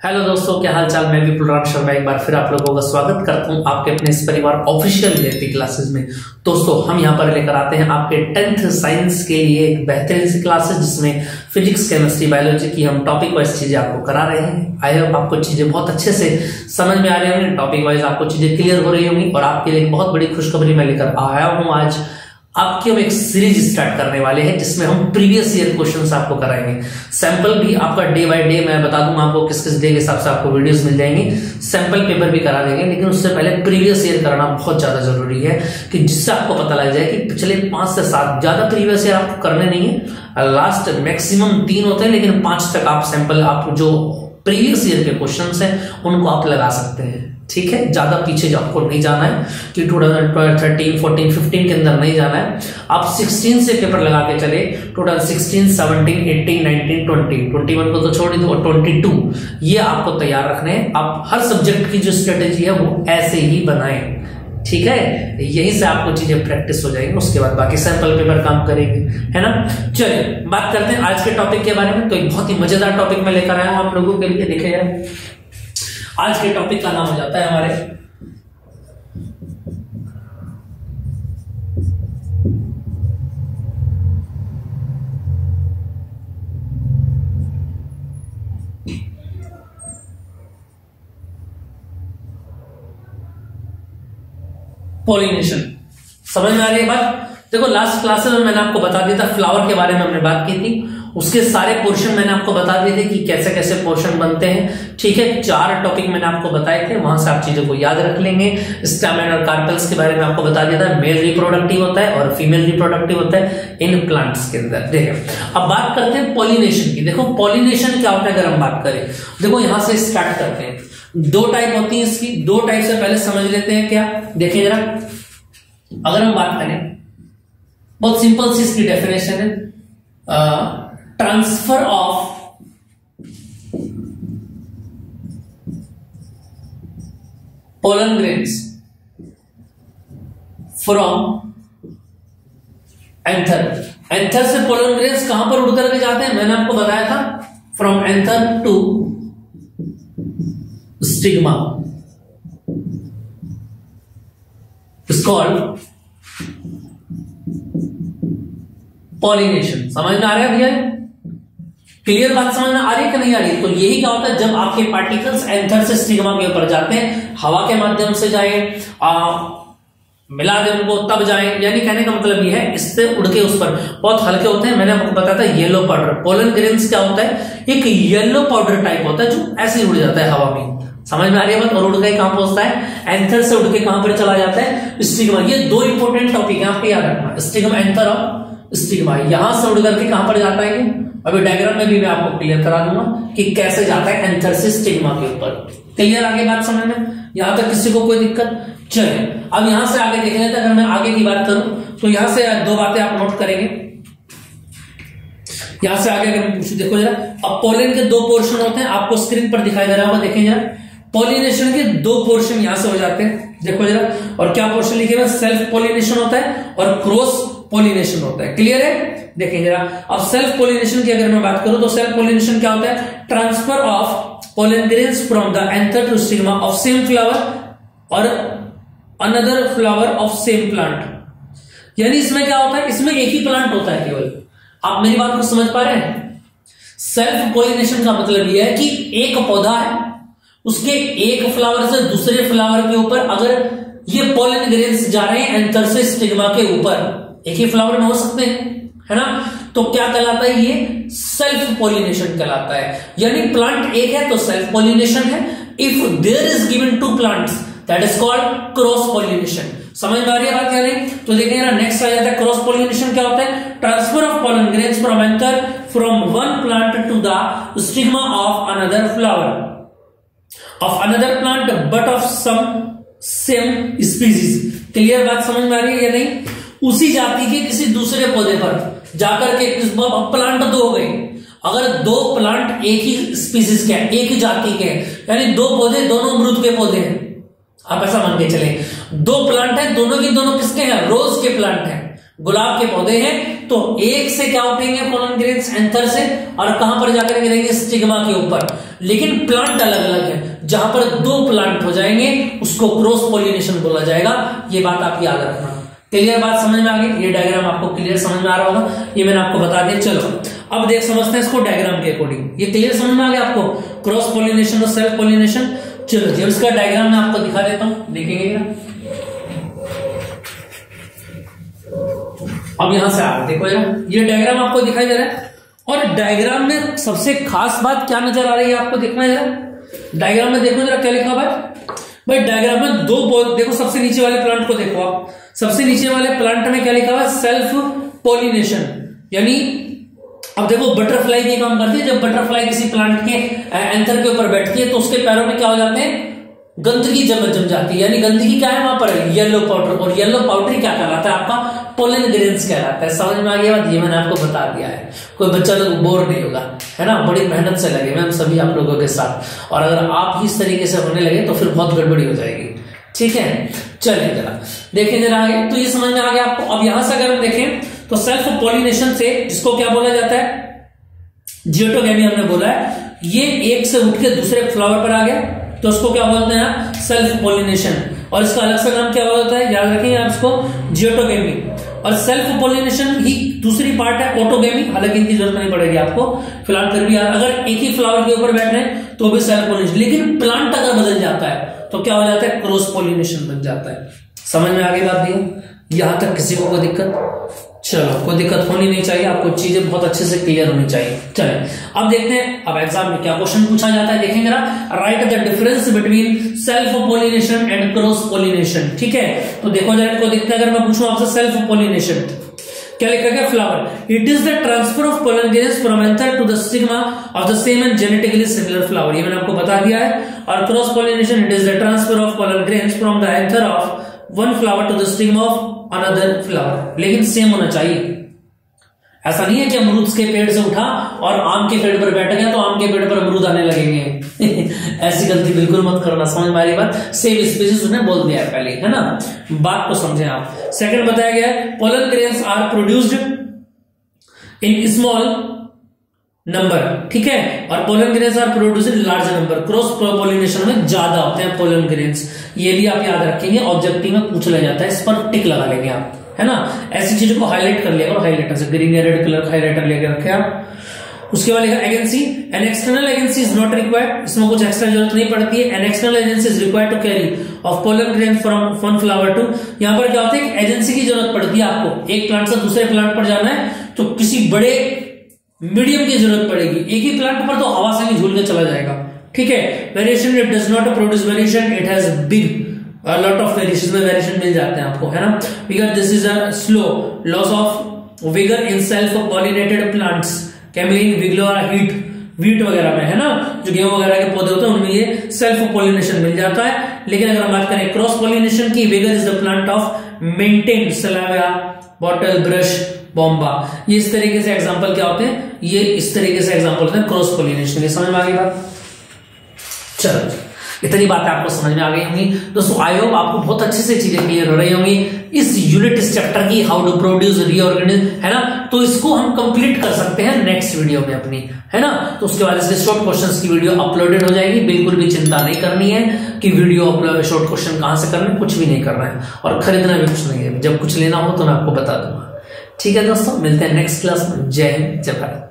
Hello दोस्तों, क्या हाल चाल। मैं विपुल राम शर्मा एक बार फिर आप लोगों का स्वागत करता हूं आपके अपने इस परिवार ऑफिशियल वीआईपी क्लासेस में। दोस्तों, हम यहां पर लेकर आते हैं आपके 10th साइंस के लिए एक बेहतरीन सी क्लासेस जिसमें फिजिक्स, केमिस्ट्री, बायोलॉजी की हम टॉपिक वाइज चीजें आपको करा रहे हैं। आई होप आपको चीजें बहुत अच्छे से समझ में आ रही होंगी, टॉपिक वाइज आपको चीजें क्लियर हो रही होंगी। और आपके लिए एक बहुत बड़ी खुशखबरी मैं लेकर आया हूं आज। आपकी हम एक सीरीज स्टार्ट करने वाले हैं जिसमें हम प्रीवियस ईयर क्वेश्चंस आपको कराएंगे। सैंपल भी आपका डे बाय डे मैं बता दूंगा आपको किस किस डे के हिसाब से आपको वीडियोस मिल जाएंगी। सैंपल पेपर भी करा देंगे, लेकिन उससे पहले प्रीवियस ईयर कराना बहुत ज्यादा जरूरी है कि जिससे आपको पता लग जाए कि पिछले 5 से 7 ज्यादा प्रीवियस ईयर आपको करने नहीं है। लास्ट मैक्सिमम 3 होते हैं, लेकिन 5 तक आप सैंपल आप जो प्रीवियस ईयर के क्वेश्चंस हैं उनको आप लगा सकते हैं। ठीक है, ज्यादा पीछे आपको नहीं जाना है कि 2012, 13, 14, 15 के अंदर नहीं जाना है। आप 16 से पेपर लगा के चले। 2016, 17, 18, 19, 20, 21 को तो छोड़ ही दो, और 22 ये आपको तैयार रखने हैं। आप हर सब्जेक्ट की जो स्ट्रेटेजी है वो ऐसे ही बनाएं। ठीक है, यहीं से आपको चीजें प्रैक्टिस हो जाएंगी, उसके बाद बाकी सैंपल पेपर काम करेंगे, है ना। चलिए बात करते हैं आज के टॉपिक के बारे में। तो एक बहुत ही मजेदार टॉपिक मैं लेकर आया हूं आप लोगों के लिए। देखिए यार, आज के टॉपिक का नाम हो जाता है हमारे पॉलिनेशन। समझ में आ रही है बात। देखो, लास्ट क्लासेस में मैंने आपको बता दिया था फ्लावर के बारे में हमने बात की थी। उसके सारे पोर्शन मैंने आपको बता दिए थे कि कैसे कैसे पोर्शन बनते हैं। ठीक है, 4 टॉपिक मैंने आपको बताए थे, वहां से आप चीजों को याद रख लेंगे। स्टैमेन और कार्पेल्स के बारे में आपको बता दिया था। मेल रिप्रोडक्टिव होता है और फीमेल रिप्रोडक्टिव होता है इन प्लांट्स के अंदर। देखिए, अब बात करते हैं पॉलिनेशन की। देखो, पॉलिनेशन क्या होता है अगर हम बात करें। देखो, यहां से स्टार्ट करते हैं। 2 टाइप होती है इसकी। 2 टाइप से पहले समझ लेते हैं क्या। देखिए जरा, अगर हम बात करें, बहुत सिंपल सी इसकी डेफिनेशन है। Transfer of pollen grains from anther. Anther से पोलन ग्रेन्स कहां पर उड़ करके जाते हैं, मैंने आपको बताया था, from anther to stigma is called pollination. समझ में आ रहा है भैया? क्लियर बात समझ में आ रही है कि नहीं आ रही है? तो यही क्या होता है, जब आपके पार्टिकल्स एंथर से स्टिग्मा के ऊपर जाते हैं, हवा के माध्यम से जाए, मिला दे उनको तब जाए। यानी कहने का मतलब ये है, इससे उड़ के उस पर बहुत हल्के होते हैं। मैंने आपको बताया था येलो पाउडर। पोलन ग्रेन्स क्या होता है, एक येलो पाउडर टाइप होता है जो ऐसे ही उड़ जाता है हवा में। समझ में आ रही है बात। और उड़ के कहां पहुंचता है, एंथर से उड़ के कहां पर चला जाता है, स्टिग्मा। ये 2 इंपॉर्टेंट टॉपिक है, आपको याद रखना। स्टिग्मा, एंथर और स्टिग्मा। यहां से उड़ करके कहां पर जाता है, अभी डायग्राम में भी मैं आपको क्लियर करा दूंगा कि कैसे जाता है एंथर से स्टिग्मा के ऊपर। क्लियर आगे बात समझ में? यहां तक किसी को कोई दिक्कत? चलिए अब यहां से आगे देख लेते हैं। अगर मैं आगे की बात करूं तो यहां से 2 बातें आप नोट करेंगे। यहां से आगे अगर देखो जरा, अब पोलन के 2 पोर्शन होते हैं, आपको स्क्रीन पर दिखाई दे रहा होगा। देखें जरा, पॉलिनेशन के 2 पोर्शन यहां से हो जाते हैं। देखो जरा, और क्या पोर्शन लिखे हुए, सेल्फ पॉलिनेशन होता है और क्रॉस पॉलिनेशन होता है। क्लियर है? देखिए जरा, अब सेल्फ पॉलिनेशन की अगर मैं बात करूं तो सेल्फ पॉलिनेशन क्या होता है, transfer of pollen grains from the anther to stigma of same flower और another flower of same plant. यानी इसमें क्या होता है, इसमें एक ही प्लांट होता है केवल। आप मेरी बात को समझ पा रहे हैं? सेल्फ पॉलिनेशन का मतलब यह है कि एक पौधा है, उसके एक फ्लावर से दूसरे फ्लावर के ऊपर अगर ये पोलन ग्रेन्स जा रहे हैं एंथर से स्टिग्मा के ऊपर, एक ही फ्लावर में हो सकते हैं, है ना, तो क्या कहलाता है, ये सेल्फ पॉलिनेशन कहलाता है। यानी प्लांट एक है तो सेल्फ पॉलिनेशन है। If there is given 2 plants that is called cross pollination. समझ में आ रही है बात क्या नहीं? तो देखिए ना, नेक्स्ट आ जाता है क्रॉस पॉलिनेशन। क्या होता है, transfer of pollen grains from anther from one plant to the stigma of another flower of another plant but of some same species. Clear बात समझ में आ रही है या नहीं? उसी जाति के किसी दूसरे पौधे पर जाकर के प्लांट 2 हो गए। अगर 2 प्लांट एक ही स्पीसीज के हैं, एक ही जाति के हैं, यानी 2 पौधे दोनों अमरूद के पौधे हैं, आप ऐसा मान के चले। 2 प्लांट हैं, दोनों की दोनों किसके हैं, रोज के प्लांट हैं। गुलाब के पौधे हैं तो एक से क्या उठेंगे पोलन ग्रेन्स, एंथर से, और कहां पर जाकर गिरेंगे, स्टिग्मा के ऊपर। लेकिन प्लांट अलग अलग है, जहां पर दो प्लांट हो जाएंगे उसको क्रॉस पॉलिनेशन बोला जाएगा। ये बात आप याद रखना। क्लियर बात समझ में आ गई? ये डायग्राम आपको क्लियर समझ में आ रहा होगा, ये मैंने आपको बता दिया। चलो अब देख समझते हैं इसको डायग्राम के अकॉर्डिंग। ये क्लियर समझ में आ गया आपको, क्रॉस पॉलिनेशन और सेल्फ पॉलिनेशन। चलो जब इसका डायग्राम मैं आपको दिखा देता हूं, देखेंगे ना। अब यहां से आप देखो यार, ये डायग्राम आपको दिखाई दे रहा है, और डायग्राम में सबसे खास बात क्या नजर आ रही है आपको, देखना जरा डायग्राम में। देखो जरा क्या लिखा हुआ है भाई, डायग्राम में दो देखो, सबसे नीचे वाले प्लांट को देखो आप, सबसे नीचे वाले प्लांट में क्या लिखा हुआ है, सेल्फ पॉलिनेशन। यानी अब देखो बटरफ्लाई ये काम करती है, जब बटरफ्लाई किसी प्लांट के एंथर के ऊपर बैठती है तो उसके पैरों में क्या हो जाते हैं, गंदगी जम जाती है। यानी गंदगी क्या है वहां पर, येलो पाउडर, और येलो पाउडर क्या कहलाता है आपका, पोलन ग्रेन्स कहलाता है। समझ में आ गया बात? ये मैंने आपको बता दिया है, कोई बच्चा लोग बोर नहीं होगा, है ना। बड़ी मेहनत से लगे मैम सभी आप लोगों के साथ, और अगर आप इस तरीके से होने लगे तो फिर बहुत गड़बड़ी हो जाएगी। ठीक है, चलिए जरा देखें जरा आगे, तो ये समझ में आ गया आपको। अब यहां से अगर हम देखें तो सेल्फ पॉलिनेशन से जिसको क्या बोला जाता है, जियोटोगेमी हमने बोला है, ये एक से उठ के दूसरे फ्लावर पर आ गया तो उसको क्या बोलते हैं, सेल्फ पॉलिनेशन। और इसका अलग से नाम क्या होता है, याद रखेंगे आप इसको, जियोटोगेमी। और सेल्फ पॉलिनेशन ही दूसरी पार्ट है ऑटोगेमी, हालांकि इनकी जरूरत नहीं पड़ेगी आपको फिलहाल, फिर भी अगर एक ही फ्लावर के ऊपर बैठ रहे हैं तो भी सेल्फ पॉलिनेशन। लेकिन प्लांट अगर बदल जाता है तो क्या हो जाता है, क्रॉस पॉलिनेशन बन जाता है। समझ में आगे बात दी? यहां तक किसी को कोई दिक्कत? चलो कोई दिक्कत होनी नहीं चाहिए, आपको चीजें बहुत अच्छे से क्लियर होनी चाहिए। चलें अब देखते हैं अब एग्जाम में क्या क्वेश्चन पूछा जाता है, देखेंगे ना। Right the difference between self pollination and cross pollination. ठीक है, तो देखो जरा इनको देखते हैं, अगर मैं पूछूं आपसे सेल्फ पॉलिनेशन क्या लिखा गया, flower it is the transfer of pollen grains from anther to the stigma of the same and genetically similar flower, ये मैंने आपको बता दिया है। और cross pollination it is the transfer of pollen grains from the anther of one flower to the stigma of another flower, लेकिन same होना चाहिए। ऐसा नहीं है कि अमरूद के पेड़ से उठा और आम के पेड़ पर बैठ गया तो आम के पेड़ पर अमरूद आने लगेंगे ऐसी गलती बिल्कुल मत करना। समझ में आ रही बात? सेम स्पीसीज उसने बोल दिया है पहले, है ना, बात को समझें आप। सेकंड बताया गया है pollen grains are produced in small number. ठीक है, और pollen grains are produced in large number. Cross pollination में ज्यादा होते हैं पोलन ग्रेन्स, ये भी आप याद रखेंगे, ऑब्जेक्टिव में पूछ लिया जाता है, इस पर टिक लगा लेंगे आप, है ना। ऐसी चीजों को हाईलाइट कर लिया, हाईलाइटर से ग्रीन या रेड कलर हाईलाइटर लेकर रखे आप। उसके बाद लिखा agency, an external agency is not required, इसमें कुछ एक्स्ट्रा जरूरत नहीं पड़ती है। An external agency is required to carry off pollen grain from one flower to, यहां पर क्या होता है, एजेंसी की जरूरत पड़ती है आपको। एक प्लांट से दूसरे प्लांट पर जाना है तो किसी बड़े मीडियम की जरूरत पड़ेगी, एक ही प्लांट पर तो हवा से भी झूल के चला जाएगा। ठीक है, variation it does not produce variation, it has big lot of variation, में वेरिएशन मिल जाते हैं आपको, है ना। Because this is a slow loss of vigour in self pollinated plants, कैमलिन विग्लोरा वीट वगैरह में, है ना, जो गेहूं वगैरह के पौधे होते हैं उनमें ये सेल्फ पॉलिनेशन मिल जाता है। लेकिन अगर हम बात करें क्रॉस पॉलिनेशन की, vigour is the plant of maintained salvia bottle brush बॉम्बा, ये इस तरीके से एग्जांपल क्या होते हैं, ये इस तरीके से एग्जांपल होते हैं क्रॉस पॉलिनेशन के। समझ में आ गई बात? चलो इतनी बातें आपको समझ में आ गई होंगी दोस्तों। आई होप आपको बहुत अच्छे से चीजें क्लियर हो रही होंगी इस यूनिट, इस चैप्टर की, हाउ टू प्रोड्यूस रीऑर्गेनिज्म, है ना। तो इसको हम कंप्लीट कर सकते हैं नेक्स्ट वीडियो में अपनी, है ना। तो उसके बाद इसके शॉर्ट क्वेश्चंस की वीडियो अपलोडेड हो जाएगी, बिल्कुल भी चिंता नहीं करनी है कि वीडियो अपलोड शॉर्ट क्वेश्चन कहां से करना है, कुछ भी नहीं करना है, और खरीदना भी कुछ नहीं है। जब कुछ लेना हो तो मैं आपको बता दूंगा। ठीक है दोस्तों, मिलते हैं नेक्स्ट क्लास में। जय हिंद, जय भारत।